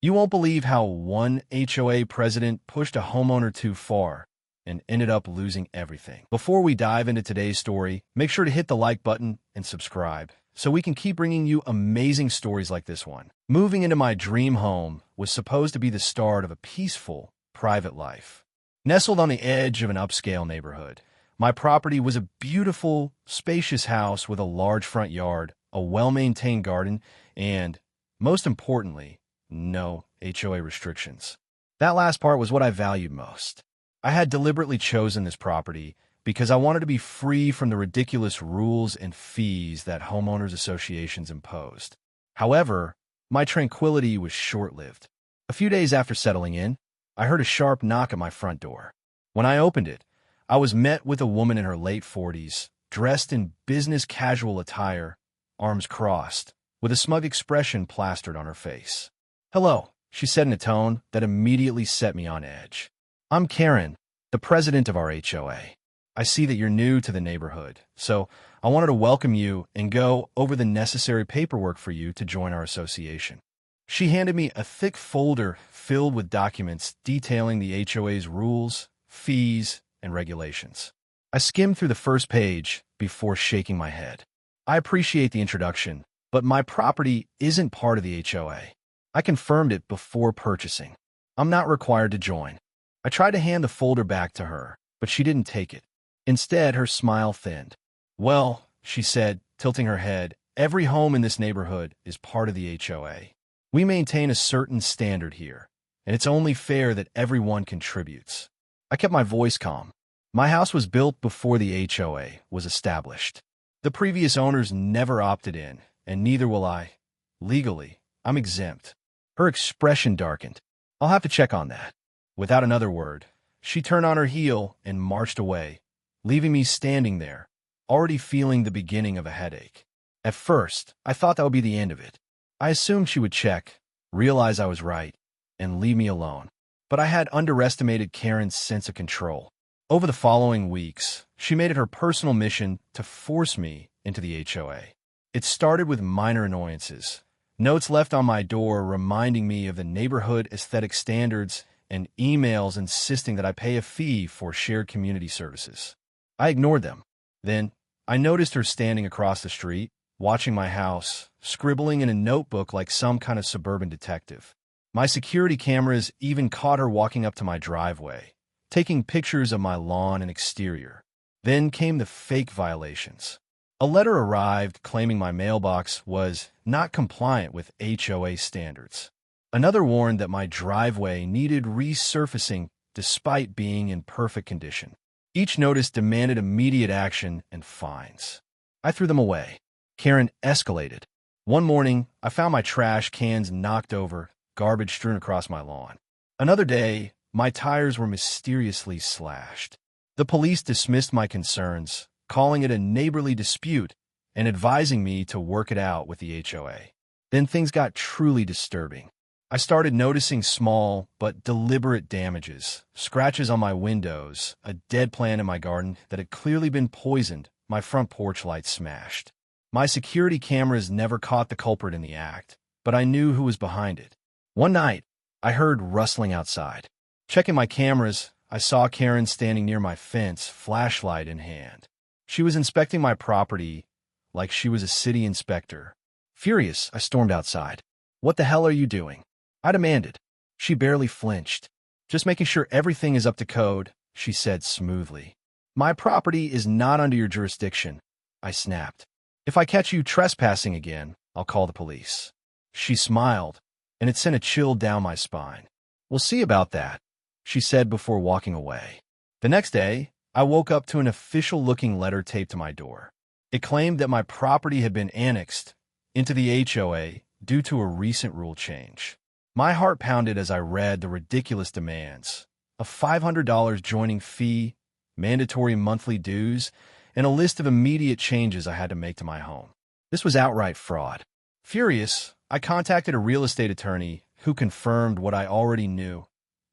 You won't believe how one HOA president pushed a homeowner too far and ended up losing everything. Before we dive into today's story, make sure to hit the like button and subscribe so we can keep bringing you amazing stories like this one. Moving into my dream home was supposed to be the start of a peaceful, private life. Nestled on the edge of an upscale neighborhood, my property was a beautiful, spacious house with a large front yard, a well-maintained garden, and, most importantly, no HOA restrictions. That last part was what I valued most. I had deliberately chosen this property because I wanted to be free from the ridiculous rules and fees that homeowners associations imposed. However, my tranquility was short-lived. A few days after settling in, I heard a sharp knock at my front door. When I opened it, I was met with a woman in her late 40s, dressed in business casual attire, arms crossed, with a smug expression plastered on her face. "Hello," she said in a tone that immediately set me on edge. "I'm Karen, the president of our HOA. I see that you're new to the neighborhood, so I wanted to welcome you and go over the necessary paperwork for you to join our association." She handed me a thick folder filled with documents detailing the HOA's rules, fees, and regulations. I skimmed through the first page before shaking my head. "I appreciate the introduction, but my property isn't part of the HOA. I confirmed it before purchasing. I'm not required to join." I tried to hand the folder back to her, but she didn't take it. Instead, her smile thinned. "Well," she said, tilting her head, "every home in this neighborhood is part of the HOA. We maintain a certain standard here, and it's only fair that everyone contributes." I kept my voice calm. My house was built before the HOA was established. The previous owners never opted in, and neither will I. Legally, I'm exempt. Her expression darkened. "I'll have to check on that." Without another word, she turned on her heel and marched away, leaving me standing there, already feeling the beginning of a headache. At first, I thought that would be the end of it. I assumed she would check, realize I was right, and leave me alone. But I had underestimated Karen's sense of control. Over the following weeks, she made it her personal mission to force me into the HOA. It started with minor annoyances. Notes left on my door reminding me of the neighborhood aesthetic standards and emails insisting that I pay a fee for shared community services. I ignored them. Then, I noticed her standing across the street, watching my house, scribbling in a notebook like some kind of suburban detective. My security cameras even caught her walking up to my driveway, taking pictures of my lawn and exterior. Then came the fake violations. A letter arrived claiming my mailbox was not compliant with HOA standards. Another warned that my driveway needed resurfacing despite being in perfect condition. Each notice demanded immediate action and fines. I threw them away. Karen escalated. One morning, I found my trash cans knocked over, garbage strewn across my lawn. Another day, my tires were mysteriously slashed. The police dismissed my concerns, calling it a neighborly dispute and advising me to work it out with the HOA. Then things got truly disturbing. I started noticing small but deliberate damages, scratches on my windows, a dead plant in my garden that had clearly been poisoned, my front porch light smashed. My security cameras never caught the culprit in the act, but I knew who was behind it. One night, I heard rustling outside. Checking my cameras, I saw Karen standing near my fence, flashlight in hand. She was inspecting my property like she was a city inspector. Furious, I stormed outside. "What the hell are you doing?" I demanded. She barely flinched. "Just making sure everything is up to code," she said smoothly. "My property is not under your jurisdiction," I snapped. "If I catch you trespassing again, I'll call the police." She smiled, and it sent a chill down my spine. "We'll see about that," she said before walking away. The next day, I woke up to an official-looking letter taped to my door. It claimed that my property had been annexed into the HOA due to a recent rule change. My heart pounded as I read the ridiculous demands: a $500 joining fee, mandatory monthly dues, and a list of immediate changes I had to make to my home. This was outright fraud. Furious, I contacted a real estate attorney who confirmed what I already knew.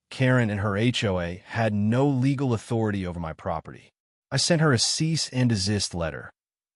Karen and her HOA had no legal authority over my property. I sent her a cease and desist letter,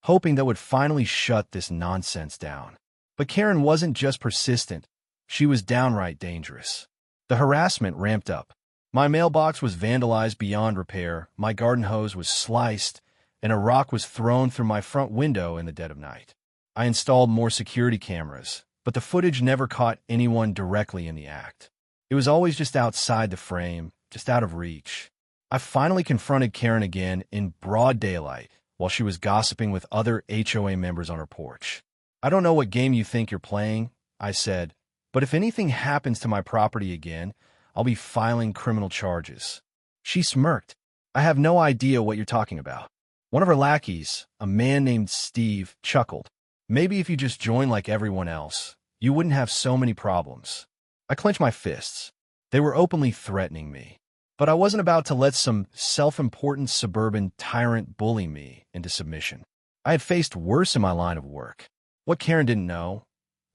hoping that would finally shut this nonsense down. But Karen wasn't just persistent, She was downright dangerous. The harassment ramped up. My mailbox was vandalized beyond repair, my garden hose was sliced, and a rock was thrown through my front window in the dead of night. I installed more security cameras, but the footage never caught anyone directly in the act. It was always just outside the frame, just out of reach. I finally confronted Karen again in broad daylight while she was gossiping with other HOA members on her porch. "I don't know what game you think you're playing," I said, "but if anything happens to my property again, I'll be filing criminal charges." She smirked. "I have no idea what you're talking about." One of her lackeys, a man named Steve, chuckled. "Maybe if you just joined like everyone else, you wouldn't have so many problems." I clenched my fists. They were openly threatening me. But I wasn't about to let some self-important suburban tyrant bully me into submission. I had faced worse in my line of work. What Karen didn't know,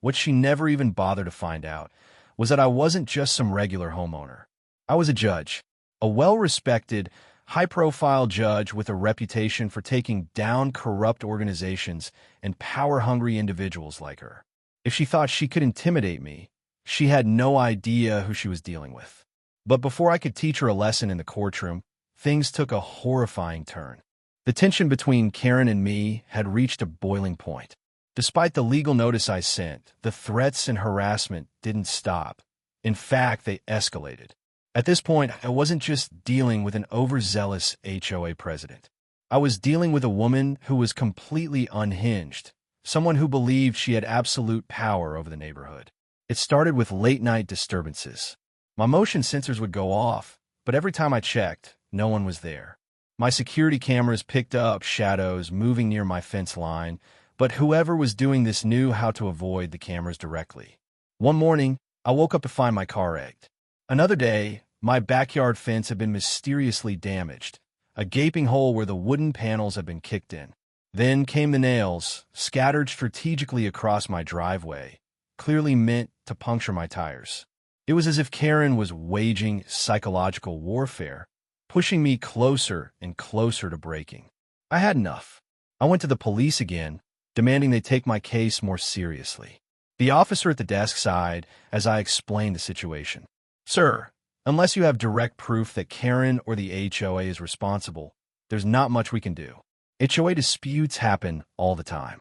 what she never even bothered to find out, was that I wasn't just some regular homeowner. I was a judge, a well-respected, high-profile judge with a reputation for taking down corrupt organizations and power-hungry individuals like her. If she thought she could intimidate me, she had no idea who she was dealing with. But before I could teach her a lesson in the courtroom, things took a horrifying turn. The tension between Karen and me had reached a boiling point. Despite the legal notice I sent, the threats and harassment didn't stop. In fact, they escalated. At this point, I wasn't just dealing with an overzealous HOA president. I was dealing with a woman who was completely unhinged, someone who believed she had absolute power over the neighborhood. It started with late-night disturbances. My motion sensors would go off, but every time I checked, no one was there. My security cameras picked up shadows moving near my fence line, but whoever was doing this knew how to avoid the cameras directly. One morning, I woke up to find my car egged. Another day, my backyard fence had been mysteriously damaged, a gaping hole where the wooden panels had been kicked in. Then came the nails, scattered strategically across my driveway, clearly meant to puncture my tires. It was as if Karen was waging psychological warfare, pushing me closer and closer to breaking. I had enough. I went to the police again, demanding they take my case more seriously. The officer at the desk sighed as I explained the situation. "Sir, unless you have direct proof that Karen or the HOA is responsible, there's not much we can do. HOA disputes happen all the time."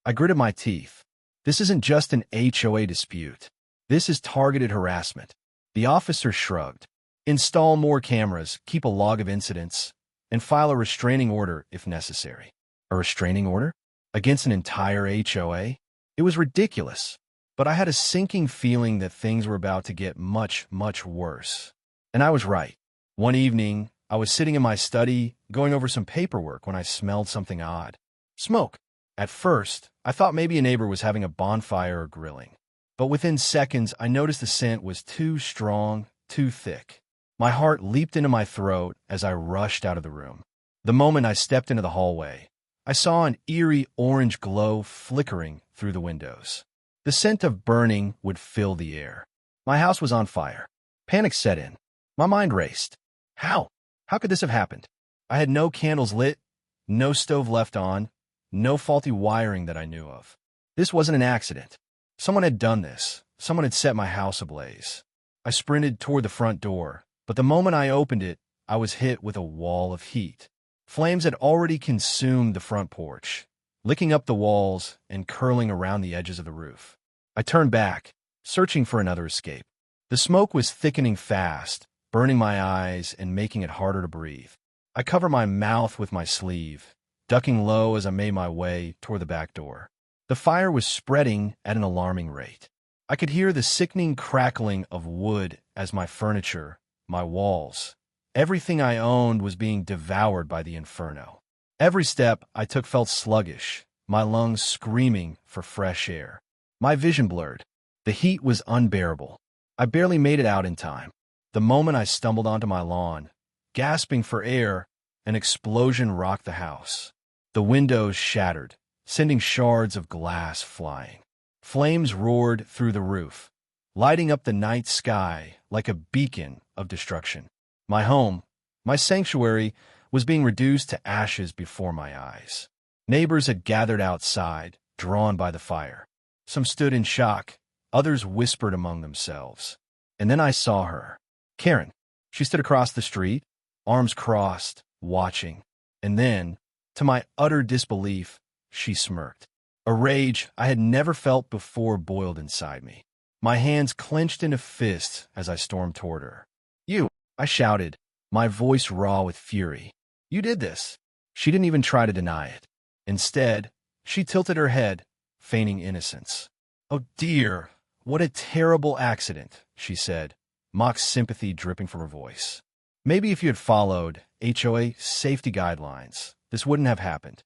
I gritted my teeth. This isn't just an HOA dispute. This is targeted harassment. The officer shrugged. "Install more cameras, keep a log of incidents, and file a restraining order if necessary." A restraining order? Against an entire HOA? It was ridiculous. But I had a sinking feeling that things were about to get much, much worse. And I was right. One evening, I was sitting in my study, going over some paperwork when I smelled something odd. Smoke. At first, I thought maybe a neighbor was having a bonfire or grilling. But within seconds, I noticed the scent was too strong, too thick. My heart leaped into my throat as I rushed out of the room. The moment I stepped into the hallway, I saw an eerie orange glow flickering through the windows. The scent of burning would fill the air. My house was on fire. Panic set in. My mind raced. How? How could this have happened? I had no candles lit, no stove left on, no faulty wiring that I knew of. This wasn't an accident. Someone had done this. Someone had set my house ablaze. I sprinted toward the front door, but the moment I opened it, I was hit with a wall of heat. Flames had already consumed the front porch, licking up the walls and curling around the edges of the roof. I turned back, searching for another escape. The smoke was thickening fast, burning my eyes and making it harder to breathe. I covered my mouth with my sleeve, ducking low as I made my way toward the back door. The fire was spreading at an alarming rate. I could hear the sickening crackling of wood as my furniture, my walls, everything I owned was being devoured by the inferno. Every step I took felt sluggish, my lungs screaming for fresh air. My vision blurred. The heat was unbearable. I barely made it out in time. The moment I stumbled onto my lawn, gasping for air, an explosion rocked the house. The windows shattered, sending shards of glass flying. Flames roared through the roof, lighting up the night sky like a beacon of destruction. My home, my sanctuary, was being reduced to ashes before my eyes. Neighbors had gathered outside, drawn by the fire. Some stood in shock, Others whispered among themselves. And then I saw her. Karen. She stood across the street, arms crossed, watching. And then, to my utter disbelief, she smirked. A rage I had never felt before boiled inside me. My hands clenched into fists as I stormed toward her. "You!" I shouted, my voice raw with fury. "You did this." She didn't even try to deny it. Instead, she tilted her head, feigning innocence. "Oh dear, what a terrible accident," she said, mock sympathy dripping from her voice. "Maybe if you had followed HOA safety guidelines, this wouldn't have happened."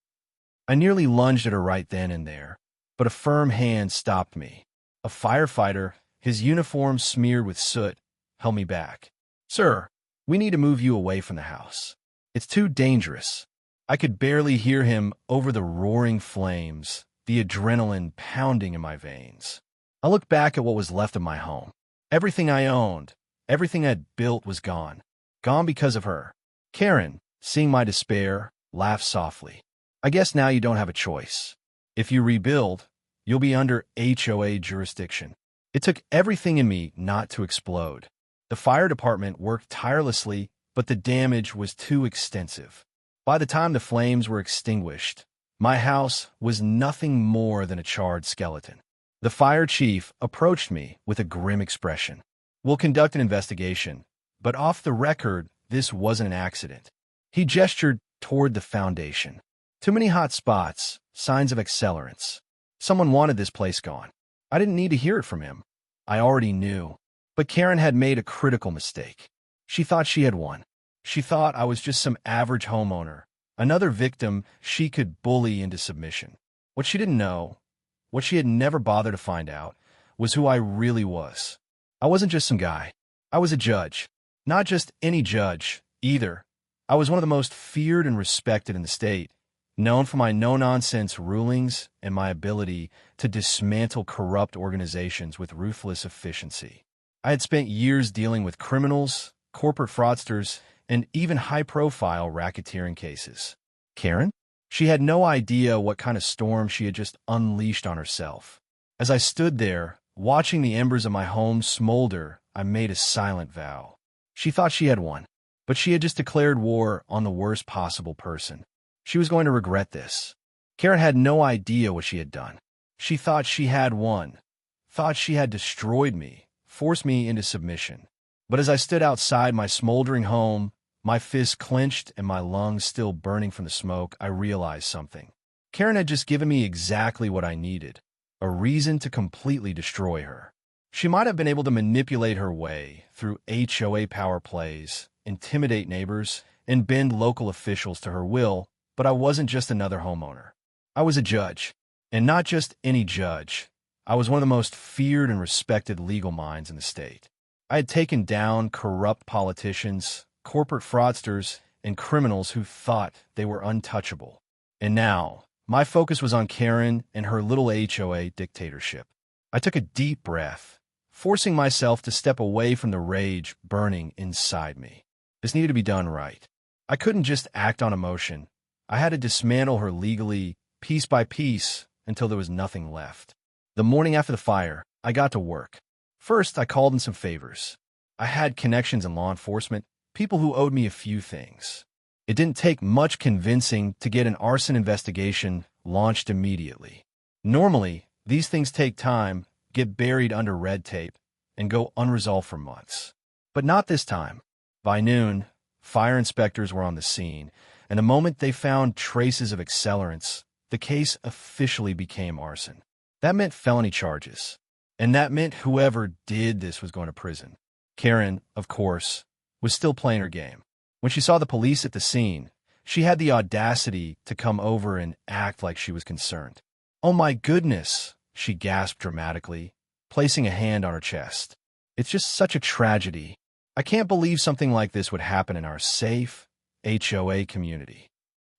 I nearly lunged at her right then and there, but a firm hand stopped me. A firefighter, his uniform smeared with soot, held me back. "Sir, we need to move you away from the house. It's too dangerous." I could barely hear him over the roaring flames, the adrenaline pounding in my veins. I looked back at what was left of my home. Everything I owned, everything I'd built was gone. Gone because of her. Karen, seeing my despair, laughed softly. "I guess now you don't have a choice. If you rebuild, you'll be under HOA jurisdiction." It took everything in me not to explode. The fire department worked tirelessly, but the damage was too extensive. By the time the flames were extinguished, my house was nothing more than a charred skeleton. The fire chief approached me with a grim expression. "We'll conduct an investigation, but off the record, this wasn't an accident." He gestured toward the foundation. "Too many hot spots, signs of accelerants. Someone wanted this place gone." I didn't need to hear it from him. I already knew. But Karen had made a critical mistake. She thought she had won. She thought I was just some average homeowner, another victim she could bully into submission. What she didn't know, what she had never bothered to find out, was who I really was. I wasn't just some guy. I was a judge. Not just any judge, either. I was one of the most feared and respected in the state, known for my no-nonsense rulings and my ability to dismantle corrupt organizations with ruthless efficiency. I had spent years dealing with criminals, corporate fraudsters, and even high-profile racketeering cases. Karen? She had no idea what kind of storm she had just unleashed on herself. As I stood there, watching the embers of my home smolder, I made a silent vow. She thought she had won, but she had just declared war on the worst possible person. She was going to regret this. Karen had no idea what she had done. She thought she had won, thought she had destroyed me, forced me into submission. But as I stood outside my smoldering home, my fists clenched and my lungs still burning from the smoke, I realized something. Karen had just given me exactly what I needed, a reason to completely destroy her. She might have been able to manipulate her way through HOA power plays, intimidate neighbors, and bend local officials to her will, but I wasn't just another homeowner. I was a judge, and not just any judge. I was one of the most feared and respected legal minds in the state. I had taken down corrupt politicians, corporate fraudsters, and criminals who thought they were untouchable. And now, my focus was on Karen and her little HOA dictatorship. I took a deep breath, forcing myself to step away from the rage burning inside me. This needed to be done right. I couldn't just act on emotion. I had to dismantle her legally, piece by piece, until there was nothing left. The morning after the fire, I got to work. First, I called in some favors. I had connections in law enforcement, people who owed me a few things. It didn't take much convincing to get an arson investigation launched immediately. Normally, these things take time, get buried under red tape, and go unresolved for months. But not this time. By noon, fire inspectors were on the scene, and the moment they found traces of accelerants, the case officially became arson. That meant felony charges. And that meant whoever did this was going to prison. Karen, of course, was still playing her game. When she saw the police at the scene, she had the audacity to come over and act like she was concerned. "Oh my goodness," she gasped dramatically, placing a hand on her chest. "It's just such a tragedy. I can't believe something like this would happen in our safe HOA community."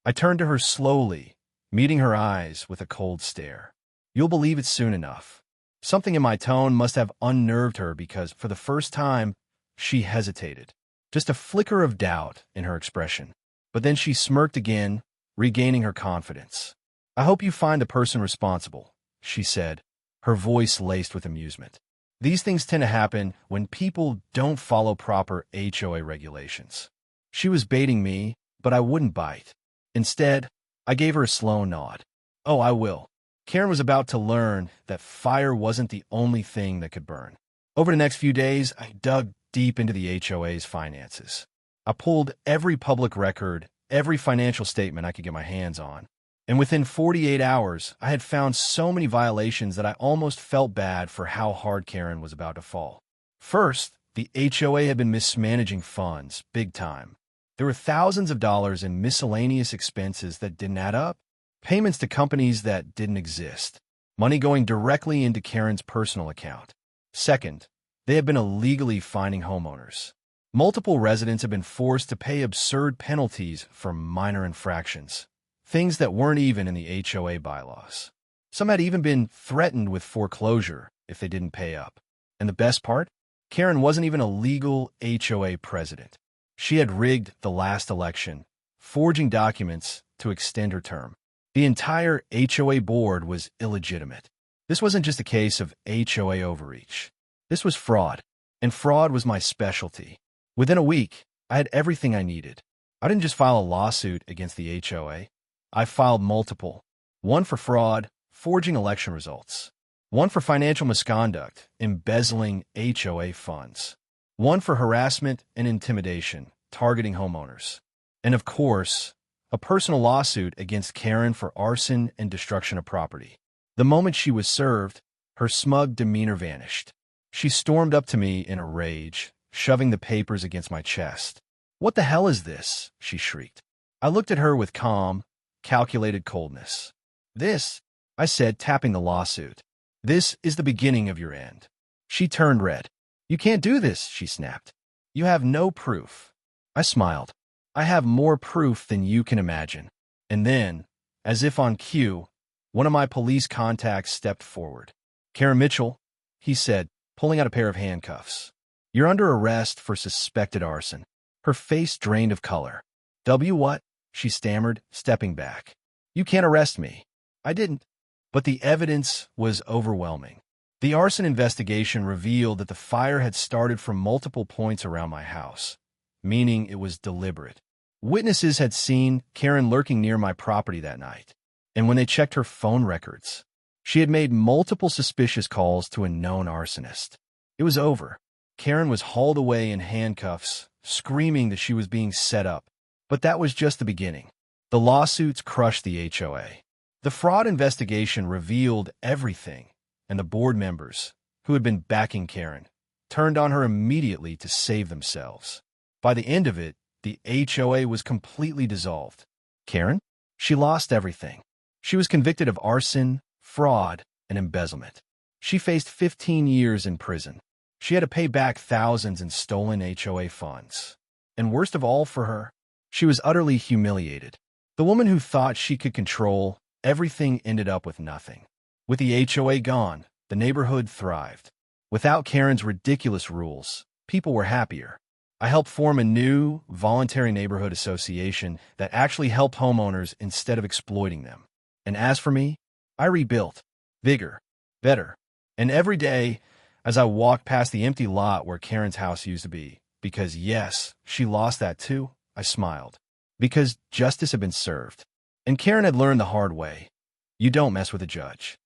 I turned to her slowly, meeting her eyes with a cold stare. "You'll believe it soon enough." Something in my tone must have unnerved her because, for the first time, she hesitated. Just a flicker of doubt in her expression. But then she smirked again, regaining her confidence. "I hope you find the person responsible," she said, her voice laced with amusement. These things tend to happen when people don't follow proper HOA regulations. She was baiting me, but I wouldn't bite. Instead, I gave her a slow nod. Oh, I will. Karen was about to learn that fire wasn't the only thing that could burn. Over the next few days, I dug deep into the HOA's finances. I pulled every public record, every financial statement I could get my hands on. And within 48 hours, I had found so many violations that I almost felt bad for how hard Karen was about to fall. First, the HOA had been mismanaging funds, big time. There were thousands of dollars in miscellaneous expenses that didn't add up, payments to companies that didn't exist, money going directly into Karen's personal account. Second, they had been illegally fining homeowners. Multiple residents have been forced to pay absurd penalties for minor infractions, things that weren't even in the HOA bylaws. Some had even been threatened with foreclosure if they didn't pay up. And the best part? Karen wasn't even a legal HOA president. She had rigged the last election, forging documents to extend her term. The entire HOA board was illegitimate. This wasn't just a case of HOA overreach. This was fraud, and fraud was my specialty. Within a week, I had everything I needed. I didn't just file a lawsuit against the HOA. I filed multiple. One for fraud, forging election results. One for financial misconduct, embezzling HOA funds. One for harassment and intimidation, targeting homeowners. And of course, a personal lawsuit against Karen for arson and destruction of property. The moment she was served, her smug demeanor vanished. She stormed up to me in a rage, shoving the papers against my chest. "What the hell is this?" she shrieked. I looked at her with calm, calculated coldness. "This," I said, tapping the lawsuit. "This is the beginning of your end." She turned red. "You can't do this," she snapped. "You have no proof." I smiled. "I have more proof than you can imagine." And then, as if on cue, one of my police contacts stepped forward. "Karen Mitchell," he said, pulling out a pair of handcuffs. "You're under arrest for suspected arson." Her face drained of color. What?" she stammered, stepping back. "You can't arrest me." I didn't. But the evidence was overwhelming. The arson investigation revealed that the fire had started from multiple points around my house, meaning it was deliberate. Witnesses had seen Karen lurking near my property that night, and when they checked her phone records, she had made multiple suspicious calls to a known arsonist. It was over. Karen was hauled away in handcuffs, screaming that she was being set up. But that was just the beginning. The lawsuits crushed the HOA. The fraud investigation revealed everything, and the board members, who had been backing Karen, turned on her immediately to save themselves. By the end of it, the HOA was completely dissolved. Karen? She lost everything. She was convicted of arson, fraud, and embezzlement. She faced 15 years in prison. She had to pay back thousands in stolen HOA funds. And worst of all for her, she was utterly humiliated. The woman who thought she could control everything ended up with nothing. With the HOA gone, the neighborhood thrived. Without Karen's ridiculous rules, people were happier. I helped form a new, voluntary neighborhood association that actually helped homeowners instead of exploiting them. And as for me, I rebuilt. Bigger, better. And every day, as I walked past the empty lot where Karen's house used to be, because yes, she lost that too, I smiled. Because justice had been served. And Karen had learned the hard way. You don't mess with a judge.